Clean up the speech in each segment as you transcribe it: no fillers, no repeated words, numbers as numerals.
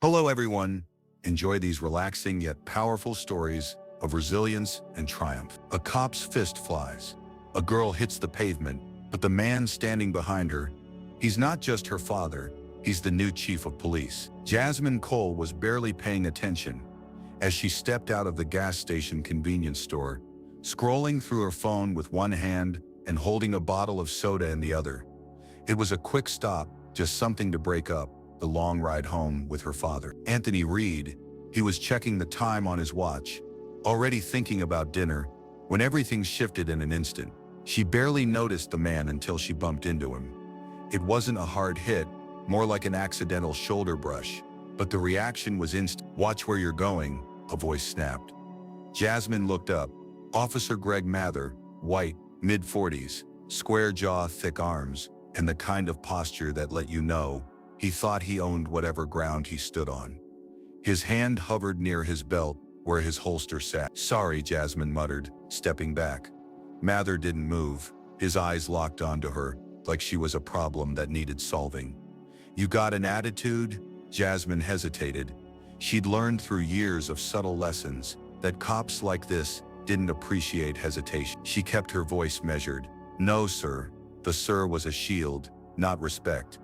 Hello, everyone. Enjoy these relaxing yet powerful stories of resilience and triumph. A cop's fist flies. A girl hits the pavement, but the man standing behind her, he's not just her father, he's the new chief of police. Jasmine Cole was barely paying attention as she stepped out of the gas station convenience store, scrolling through her phone with one hand and holding a bottle of soda in the other. It was a quick stop, just something to break up the long ride home with her father. Anthony Reed, he was checking the time on his watch, already thinking about dinner, when everything shifted in an instant. She barely noticed the man until she bumped into him. It wasn't a hard hit, more like an accidental shoulder brush, but the reaction was instant. "Watch where you're going," a voice snapped. Jasmine looked up. Officer Greg Mather, white, mid-40s, square jaw, thick arms, and the kind of posture that let you know he thought he owned whatever ground he stood on. His hand hovered near his belt, where his holster sat. "Sorry," Jasmine muttered, stepping back. Mather didn't move, his eyes locked onto her, like she was a problem that needed solving. "You got an attitude?" Jasmine hesitated. She'd learned through years of subtle lessons that cops like this didn't appreciate hesitation. She kept her voice measured. "No, sir." The "sir" was a shield, not respect.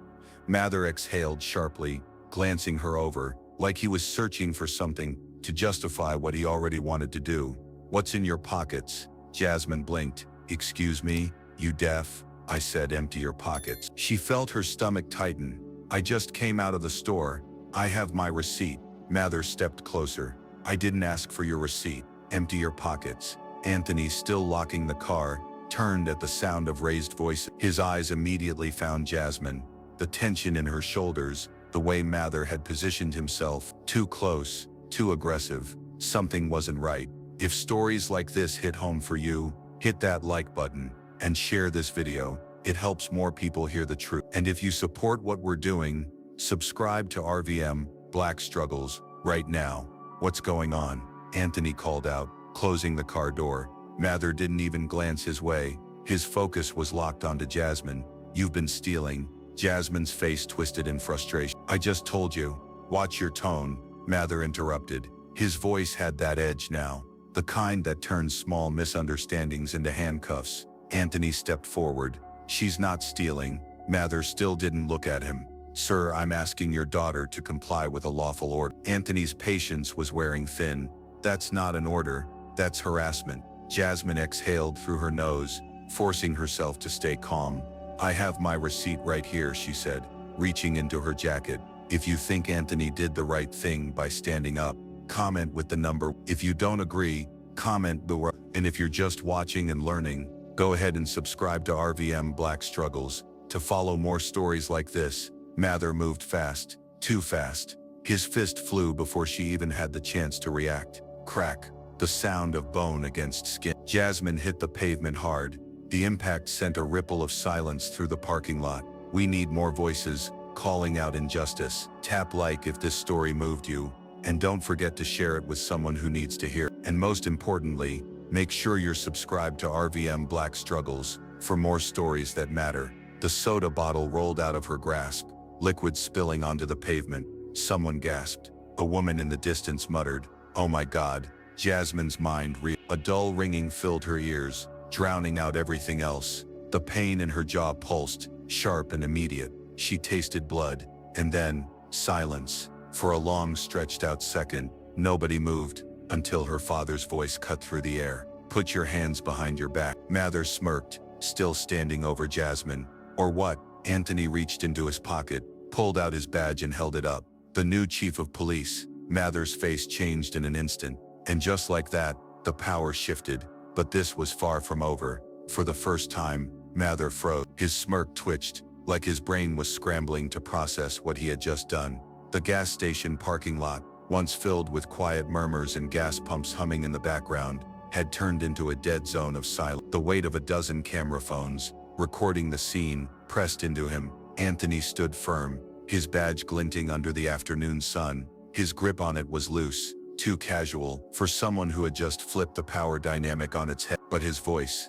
Mather exhaled sharply, glancing her over, like he was searching for something to justify what he already wanted to do. "What's in your pockets?" Jasmine blinked. "Excuse me, you deaf?" I said. "Empty your pockets." She felt her stomach tighten. "I just came out of the store. I have my receipt." Mather stepped closer. "I didn't ask for your receipt. Empty your pockets." Anthony, still locking the car, turned at the sound of raised voices. His eyes immediately found Jasmine. The tension in her shoulders, the way Mather had positioned himself, too close, too aggressive. Something wasn't right. If stories like this hit home for you, hit that like button and share this video. It helps more people hear the truth. And if you support what we're doing, subscribe to RVM Black Struggles right now. "What's going on?" Anthony called out, closing the car door. Mather didn't even glance his way. His focus was locked onto Jasmine. "You've been stealing." Jasmine's face twisted in frustration. "I just told you." "Watch your tone," Mather interrupted. His voice had that edge now, the kind that turns small misunderstandings into handcuffs. Anthony stepped forward. "She's not stealing." Mather still didn't look at him. "Sir, I'm asking your daughter to comply with a lawful order." Anthony's patience was wearing thin. "That's not an order, that's harassment." Jasmine exhaled through her nose, forcing herself to stay calm. "I have my receipt right here," she said, reaching into her jacket. "If you think Anthony did the right thing by standing up, comment with the number. If you don't agree, comment below. And if you're just watching and learning, go ahead and subscribe to RVM Black Struggles to follow more stories like this." Mather moved fast, too fast. His fist flew before she even had the chance to react. Crack, the sound of bone against skin. Jasmine hit the pavement hard. The impact sent a ripple of silence through the parking lot. We need more voices, calling out injustice. Tap like if this story moved you, and don't forget to share it with someone who needs to hear. And most importantly, make sure you're subscribed to RVM Black Struggles for more stories that matter. The soda bottle rolled out of her grasp, liquid spilling onto the pavement. Someone gasped. A woman in the distance muttered, "Oh my God." Jasmine's mind a dull ringing filled her ears, drowning out everything else. The pain in her jaw pulsed, sharp and immediate. She tasted blood, and then silence. For a long stretched out second, nobody moved, until her father's voice cut through the air. "Put your hands behind your back." Mather smirked, still standing over Jasmine. "Or what?" Anthony reached into his pocket, pulled out his badge and held it up. "The new chief of police." Mather's face changed in an instant, and just like that, the power shifted. But this was far from over. For the first time, Mather froze. His smirk twitched, like his brain was scrambling to process what he had just done. The gas station parking lot, once filled with quiet murmurs and gas pumps humming in the background, had turned into a dead zone of silence. The weight of a dozen camera phones, recording the scene, pressed into him. Anthony stood firm, his badge glinting under the afternoon sun. His grip on it was loose, too casual for someone who had just flipped the power dynamic on its head. But his voice,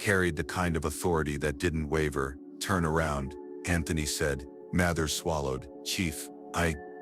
carried the kind of authority that didn't waver. "Turn around," Anthony said. Mather swallowed. "Chief,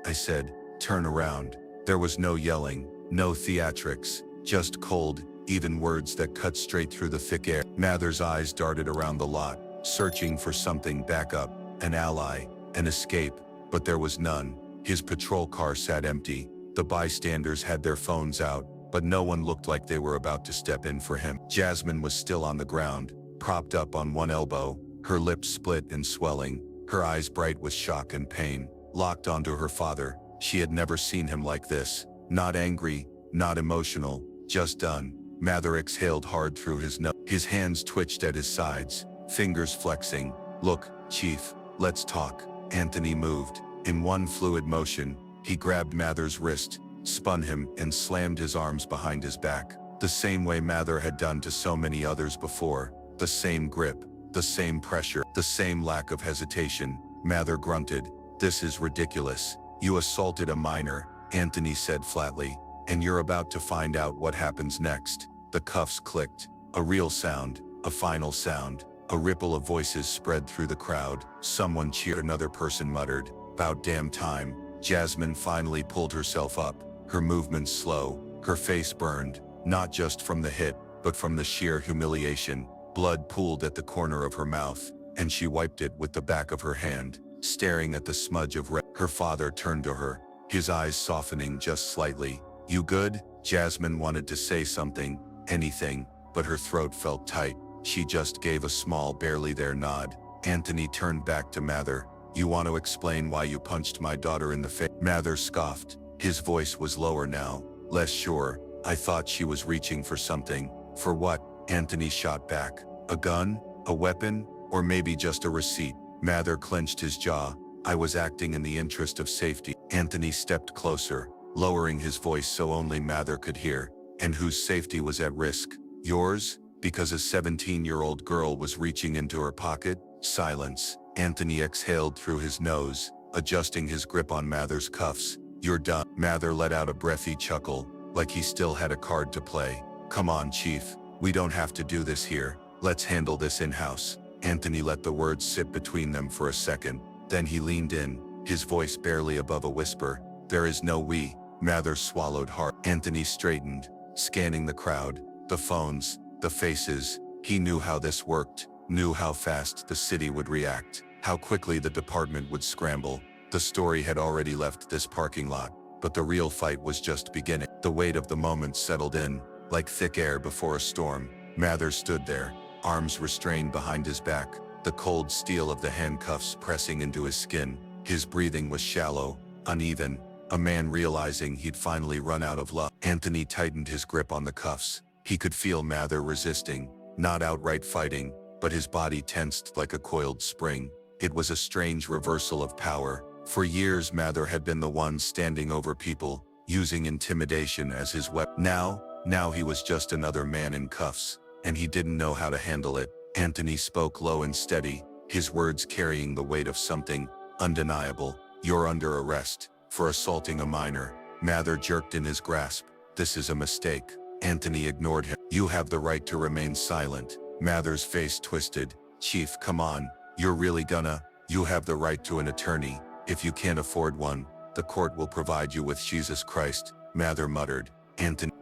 I said, turn around. There was no yelling, no theatrics, just cold, even words that cut straight through the thick air. Mather's eyes darted around the lot, searching for something backup, an ally, an escape, but there was none. His patrol car sat empty. The bystanders had their phones out, but no one looked like they were about to step in for him. Jasmine was still on the ground, propped up on one elbow, her lips split and swelling, her eyes bright with shock and pain, locked onto her father. She had never seen him like this, not angry, not emotional, just done. Mather exhaled hard through his nose. His hands twitched at his sides, fingers flexing. Look, Chief, let's talk. Anthony moved. In one fluid motion, he grabbed Mather's wrist, spun him, and slammed his arms behind his back. The same way Mather had done to so many others before. The same grip, the same pressure, the same lack of hesitation. Mather grunted. This is ridiculous. You assaulted a minor, Anthony said flatly, and you're about to find out what happens next. The cuffs clicked. A real sound, a final sound. A ripple of voices spread through the crowd. Someone cheered, another person muttered, "About damn time." Jasmine finally pulled herself up, her movements slow, her face burned, not just from the hit, but from the sheer humiliation. Blood pooled at the corner of her mouth, and she wiped it with the back of her hand, staring at the smudge of red. Her father turned to her, his eyes softening just slightly. "You good?" Jasmine wanted to say something, anything, but her throat felt tight. She just gave a small, barely there nod. Anthony turned back to Mather. "You want to explain why you punched my daughter in the face?" Mather scoffed. His voice was lower now, less sure. "I thought she was reaching for something." "For what?" Anthony shot back. "A gun? A weapon? Or maybe just a receipt?" Mather clenched his jaw. "I was acting in the interest of safety." Anthony stepped closer, lowering his voice so only Mather could hear. "And whose safety was at risk? Yours? Because a 17-year-old girl was reaching into her pocket?" Silence. Anthony exhaled through his nose, adjusting his grip on Mather's cuffs. "You're done." Mather let out a breathy chuckle, like he still had a card to play. "Come on, Chief. We don't have to do this here. Let's handle this in-house." Anthony let the words sit between them for a second. Then he leaned in, his voice barely above a whisper. "There is no we." Mather swallowed hard. Anthony straightened, scanning the crowd, the phones, the faces. He knew how this worked, knew how fast the city would react, how quickly the department would scramble. The story had already left this parking lot, but the real fight was just beginning. The weight of the moment settled in, like thick air before a storm. Mather stood there, arms restrained behind his back, the cold steel of the handcuffs pressing into his skin. His breathing was shallow, uneven, a man realizing he'd finally run out of luck. Anthony tightened his grip on the cuffs. He could feel Mather resisting, not outright fighting, but his body tensed like a coiled spring. It was a strange reversal of power. For years Mather had been the one standing over people, using intimidation as his weapon. Now he was just another man in cuffs, and he didn't know how to handle it. Anthony spoke low and steady, his words carrying the weight of something undeniable. "You're under arrest for assaulting a minor." Mather jerked in his grasp. "This is a mistake." Anthony ignored him. "You have the right to remain silent." Mather's face twisted. "Chief, come on. You're really gonna? You have the right to an attorney. If you can't afford one, the court will provide you with Jesus Christ," Mather muttered.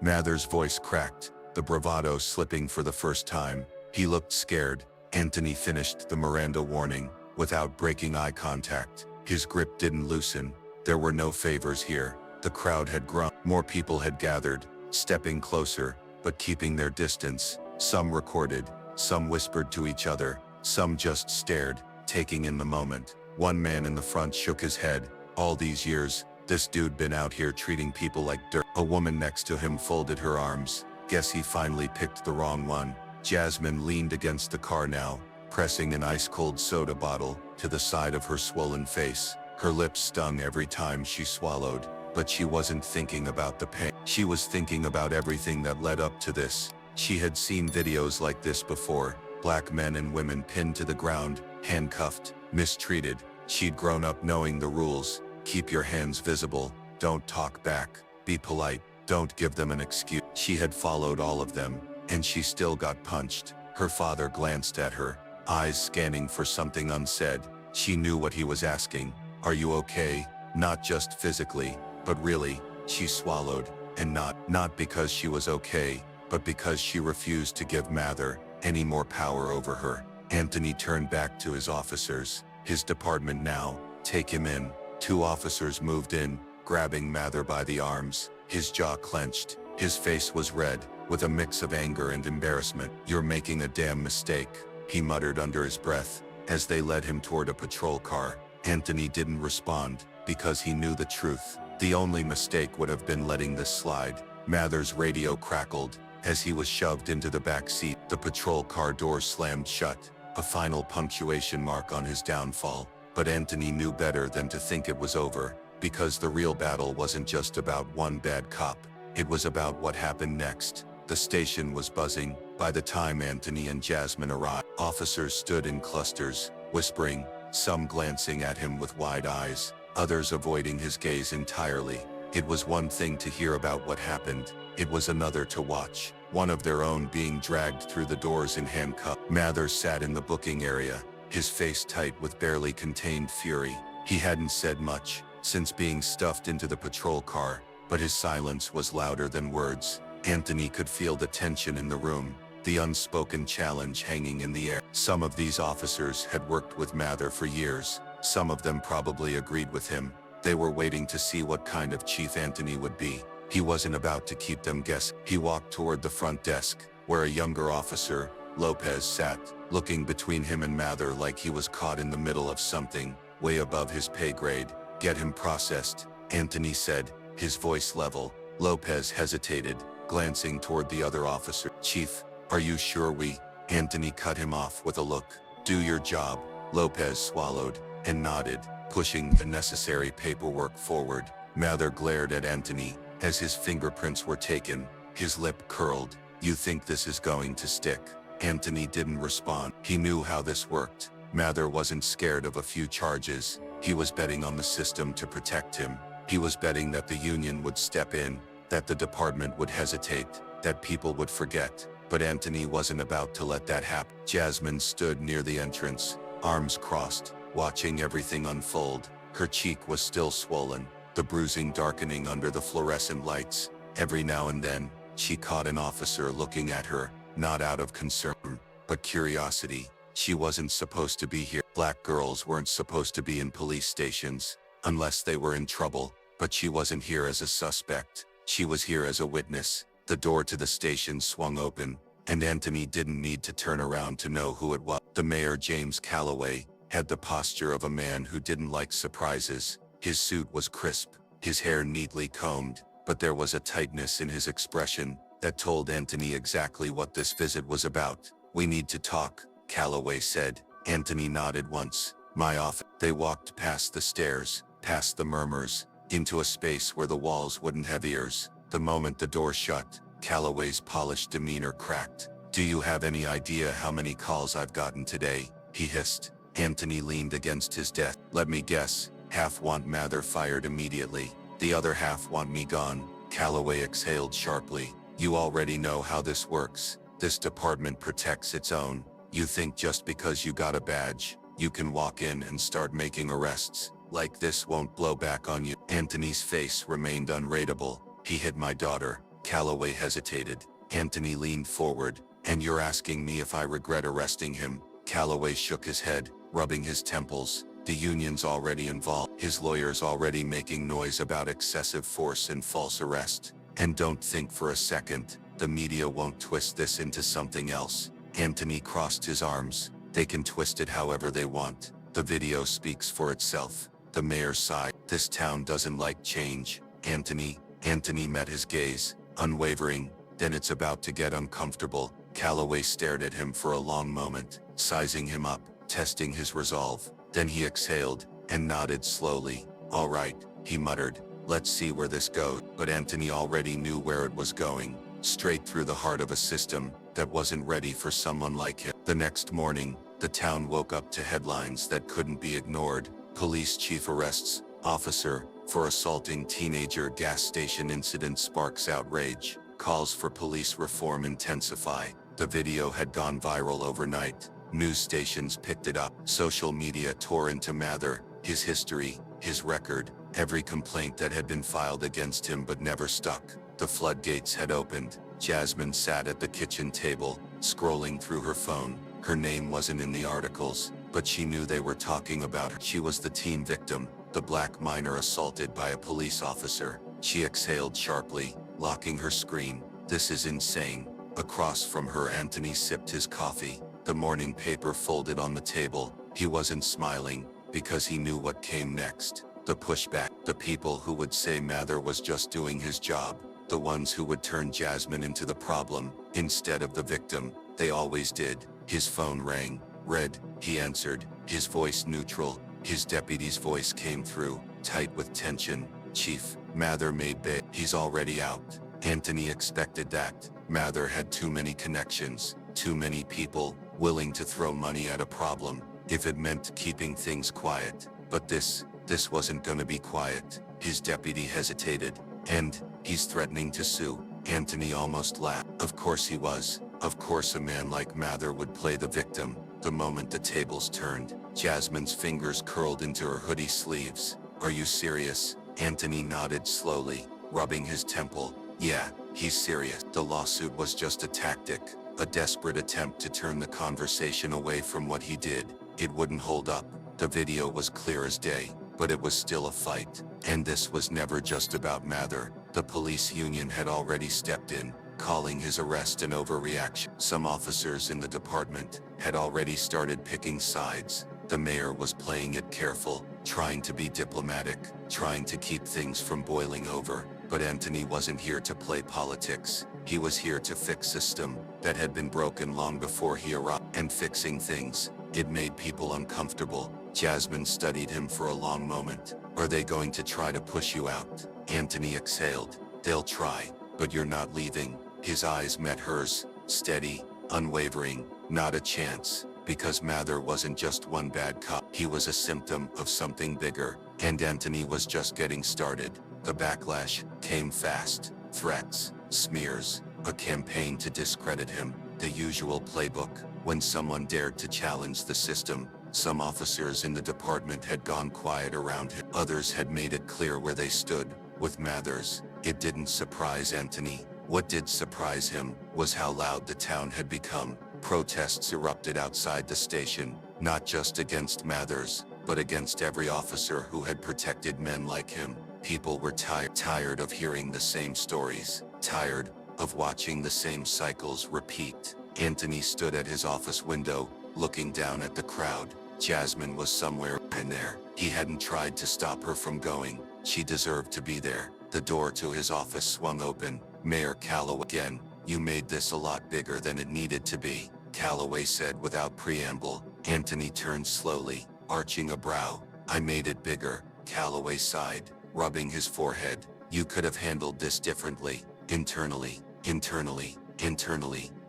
Mather's voice cracked, the bravado slipping for the first time. He looked scared. Anthony finished the Miranda warning, without breaking eye contact. His grip didn't loosen. There were no favors here. The crowd had grown. More people had gathered, stepping closer, but keeping their distance. Some recorded, some whispered to each other, some just stared, taking in the moment. One man in the front shook his head. "All these years, this dude been out here treating people like dirt." A woman next to him folded her arms. "Guess he finally picked the wrong one." Jasmine leaned against the car now, pressing an ice-cold soda bottle to the side of her swollen face. Her lips stung every time she swallowed, but she wasn't thinking about the pain. She was thinking about everything that led up to this. She had seen videos like this before, black men and women pinned to the ground, handcuffed, mistreated. She'd grown up knowing the rules. Keep your hands visible, don't talk back, be polite, don't give them an excuse. She had followed all of them, and she still got punched. Her father glanced at her, eyes scanning for something unsaid. She knew what he was asking. "Are you okay?" Not just physically, but really, she swallowed, and not because she was okay, but because she refused to give Mather any more power over her. Anthony turned back to his officers. His department now, take him in. 2 officers moved in, grabbing Mather by the arms. His jaw clenched. His face was red, with a mix of anger and embarrassment. "You're making a damn mistake," he muttered under his breath, as they led him toward a patrol car. Anthony didn't respond, because he knew the truth. The only mistake would have been letting this slide. Mather's radio crackled as he was shoved into the back seat. The patrol car door slammed shut, a final punctuation mark on his downfall. But Anthony knew better than to think it was over, because the real battle wasn't just about one bad cop. It was about what happened next. The station was buzzing. By the time Anthony and Jasmine arrived, officers stood in clusters, whispering, some glancing at him with wide eyes, others avoiding his gaze entirely. It was one thing to hear about what happened. It was another to watch, one of their own being dragged through the doors in handcuffs. Mather sat in the booking area, his face tight with barely contained fury. He hadn't said much since being stuffed into the patrol car, but his silence was louder than words. Anthony could feel the tension in the room, the unspoken challenge hanging in the air. Some of these officers had worked with Mather for years. Some of them probably agreed with him. They were waiting to see what kind of chief Anthony would be. He wasn't about to keep them guessing. He walked toward the front desk, where a younger officer, Lopez, sat, looking between him and Mather like he was caught in the middle of something, way above his pay grade. "Get him processed," Anthony said, his voice level. Lopez hesitated, glancing toward the other officer. "Chief, are you sure we?" Anthony cut him off with a look. "Do your job." Lopez swallowed and nodded, pushing the necessary paperwork forward. Mather glared at Anthony as his fingerprints were taken, his lip curled. "You think this is going to stick?" Anthony didn't respond. He knew how this worked. Mather wasn't scared of a few charges. He was betting on the system to protect him. He was betting that the union would step in, that the department would hesitate, that people would forget. But Anthony wasn't about to let that happen. Jasmine stood near the entrance, arms crossed, watching everything unfold. Her cheek was still swollen, the bruising darkening under the fluorescent lights. Every now and then, she caught an officer looking at her, not out of concern, but curiosity. She wasn't supposed to be here. Black girls weren't supposed to be in police stations, unless they were in trouble. But she wasn't here as a suspect. She was here as a witness. The door to the station swung open, and Anthony didn't need to turn around to know who it was. The mayor, James Calloway, had the posture of a man who didn't like surprises. His suit was crisp, his hair neatly combed, but there was a tightness in his expression that told Anthony exactly what this visit was about. "We need to talk," Calloway said. Anthony nodded once. "My office." They walked past the stairs, past the murmurs, into a space where the walls wouldn't have ears. The moment the door shut, Calloway's polished demeanor cracked. "Do you have any idea how many calls I've gotten today?" he hissed. Anthony leaned against his desk. "Let me guess, half want Mather fired immediately. The other half want me gone." Calloway exhaled sharply. "You already know how this works. This department protects its own. You think just because you got a badge, you can walk in and start making arrests like this won't blow back on you." Anthony's face remained unreadable. "He hit my daughter." Calloway hesitated. Anthony leaned forward. "And you're asking me if I regret arresting him?" Calloway shook his head, rubbing his temples. "The union's already involved. His lawyer's already making noise about excessive force and false arrest. And don't think for a second the media won't twist this into something else." Anthony crossed his arms. "They can twist it however they want. The video speaks for itself." The mayor sighed. "This town doesn't like change, Anthony." Anthony met his gaze, unwavering. "Then it's about to get uncomfortable." Calloway stared at him for a long moment, sizing him up, testing his resolve. Then he exhaled and nodded slowly. "All right," he muttered. "Let's see where this goes." But Anthony already knew where it was going, straight through the heart of a system that wasn't ready for someone like him. The next morning, the town woke up to headlines that couldn't be ignored. Police chief arrests officer for assaulting teenager. Gas station incident sparks outrage. Calls for police reform intensify. The video had gone viral overnight. News stations picked it up. Social media tore into Mather, his history, his record, Every complaint that had been filed against him but never stuck. The floodgates had opened. Jasmine sat at the kitchen table, scrolling through her phone. Her name wasn't in the articles, but she knew they were talking about her. She was the teen victim, the black minor assaulted by a police officer. She exhaled sharply, locking her screen. This is insane. Across from her, Anthony sipped his coffee, the morning paper folded on the table. He wasn't smiling, because he knew what came next. The pushback, the people who would say Mather was just doing his job, the ones who would turn Jasmine into the problem, instead of the victim. They always did. His phone rang. "Red," he answered, his voice neutral. His deputy's voice came through, tight with tension. "Chief, Mather made bail. He's already out." Anthony expected that. Mather had too many connections, too many people willing to throw money at a problem, if it meant keeping things quiet. But this wasn't gonna be quiet. His deputy hesitated. "And he's threatening to sue." Anthony almost laughed. Of course he was. Of course a man like Mather would play the victim. The moment the tables turned, Jasmine's fingers curled into her hoodie sleeves. "Are you serious?" Anthony nodded slowly, rubbing his temple. "Yeah, he's serious." The lawsuit was just a tactic, a desperate attempt to turn the conversation away from what he did. It wouldn't hold up. The video was clear as day, but it was still a fight. And this was never just about Mather. The police union had already stepped in, calling his arrest an overreaction. Some officers in the department had already started picking sides. The mayor was playing it careful, trying to be diplomatic, trying to keep things from boiling over. But Anthony wasn't here to play politics. He was here to fix a system that had been broken long before he arrived. And fixing things, it made people uncomfortable. Jasmine studied him for a long moment. "Are they going to try to push you out?" Anthony exhaled. "They'll try, but you're not leaving." His eyes met hers, steady, unwavering. "Not a chance." Because Mather wasn't just one bad cop. He was a symptom of something bigger, and Anthony was just getting started. The backlash came fast. Threats, smears, a campaign to discredit him. The usual playbook. When someone dared to challenge the system, some officers in the department had gone quiet around him. Others had made it clear where they stood. With Mathers, it didn't surprise Anthony. What did surprise him was how loud the town had become. Protests erupted outside the station, not just against Mathers, but against every officer who had protected men like him. People were tired of hearing the same stories, tired of watching the same cycles repeat. Anthony stood at his office window, looking down at the crowd. Jasmine was somewhere in there. He hadn't tried to stop her from going. She deserved to be there. The door to his office swung open. "Mayor Calloway, again, you made this a lot bigger than it needed to be," Calloway said without preamble. Anthony turned slowly, arching a brow. "I made it bigger," Calloway sighed, rubbing his forehead. "You could have handled this differently. Internally,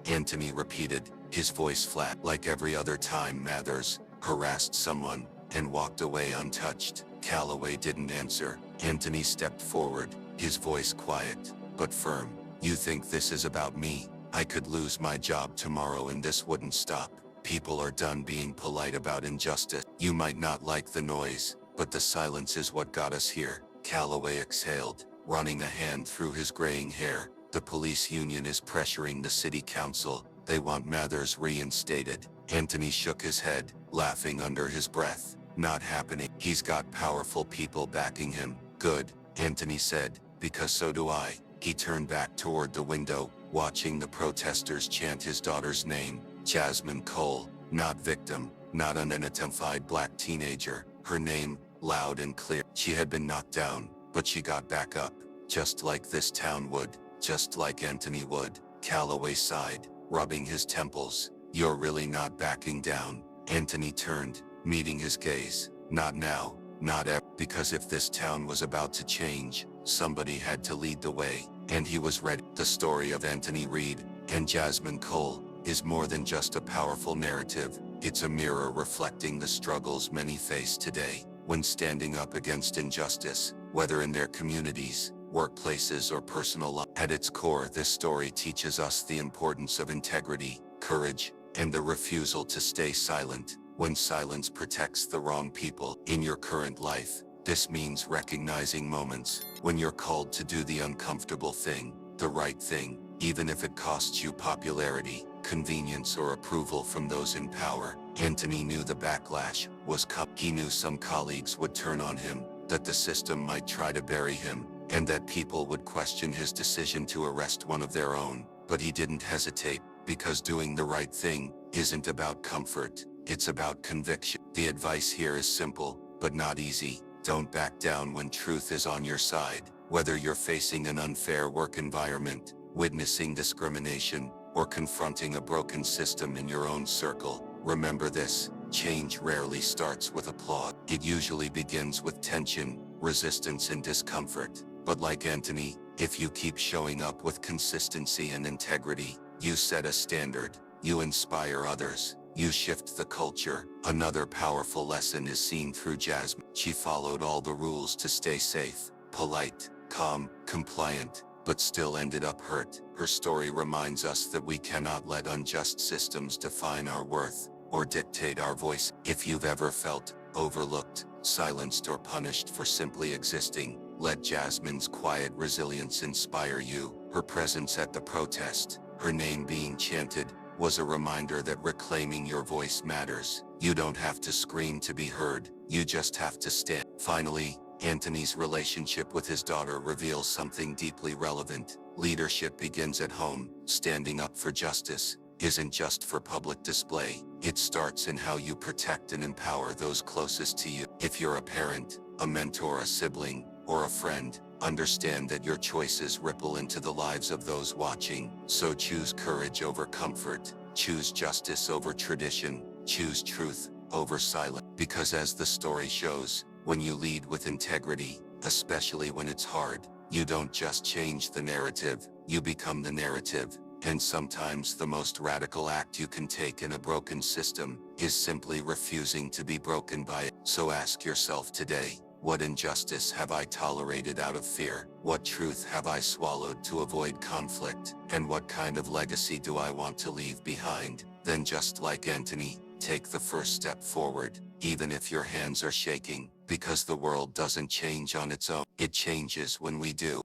Anthony repeated, his voice flat. Like every other time Mathers harassed someone and walked away untouched, Calloway didn't answer. Anthony stepped forward, his voice quiet, but firm. "You think this is about me? I could lose my job tomorrow and this wouldn't stop. People are done being polite about injustice. You might not like the noise, but the silence is what got us here." Calloway exhaled, running a hand through his graying hair. "The police union is pressuring the city council. They want Mathers reinstated." Anthony shook his head, laughing under his breath. "Not happening. He's got powerful people backing him." "Good," Anthony said, "because so do I." He turned back toward the window, watching the protesters chant his daughter's name. Jasmine Cole, not victim, not an unidentified black teenager. Her name, loud and clear. She had been knocked down, but she got back up, just like this town would, just like Anthony would. Calloway sighed, rubbing his temples. "You're really not backing down." Anthony turned, meeting his gaze. "Not now, not ever." Because if this town was about to change, somebody had to lead the way, and he was ready. The story of Anthony Reed and Jasmine Cole is more than just a powerful narrative. It's a mirror reflecting the struggles many face today when standing up against injustice, whether in their communities, workplaces, or personal life. At its core, this story teaches us the importance of integrity, courage, and the refusal to stay silent when silence protects the wrong people. In your current life, This means recognizing moments when you're called to do the uncomfortable thing, the right thing, even if it costs you popularity, convenience, or approval from those in power. Anthony knew the backlash was coming. He knew some colleagues would turn on him, that the system might try to bury him, and that people would question his decision to arrest one of their own. But he didn't hesitate, because doing the right thing isn't about comfort, it's about conviction. The advice here is simple, but not easy. Don't back down when truth is on your side. Whether you're facing an unfair work environment, witnessing discrimination, or confronting a broken system in your own circle, remember this: change rarely starts with applause. It usually begins with tension, resistance, and discomfort. But like Anthony, if you keep showing up with consistency and integrity, you set a standard, you inspire others, you shift the culture. Another powerful lesson is seen through Jasmine. She followed all the rules to stay safe, polite, calm, compliant, but still ended up hurt. Her story reminds us that we cannot let unjust systems define our worth or dictate our voice. If you've ever felt overlooked, silenced, or punished for simply existing, let Jasmine's quiet resilience inspire you. Her presence at the protest, her name being chanted, was a reminder that reclaiming your voice matters. You don't have to scream to be heard, you just have to stand. Finally, Anthony's relationship with his daughter reveals something deeply relevant. Leadership begins at home. Standing up for justice isn't just for public display. It starts in how you protect and empower those closest to you. If you're a parent, a mentor, a sibling, or a friend, understand that your choices ripple into the lives of those watching. So choose courage over comfort, choose justice over tradition, choose truth over silence. Because as the story shows, when you lead with integrity, especially when it's hard, you don't just change the narrative, you become the narrative. And sometimes the most radical act you can take in a broken system is simply refusing to be broken by it. So ask yourself today, what injustice have I tolerated out of fear? What truth have I swallowed to avoid conflict? And what kind of legacy do I want to leave behind? Then, just like Anthony, take the first step forward, even if your hands are shaking, because the world doesn't change on its own. It changes when we do.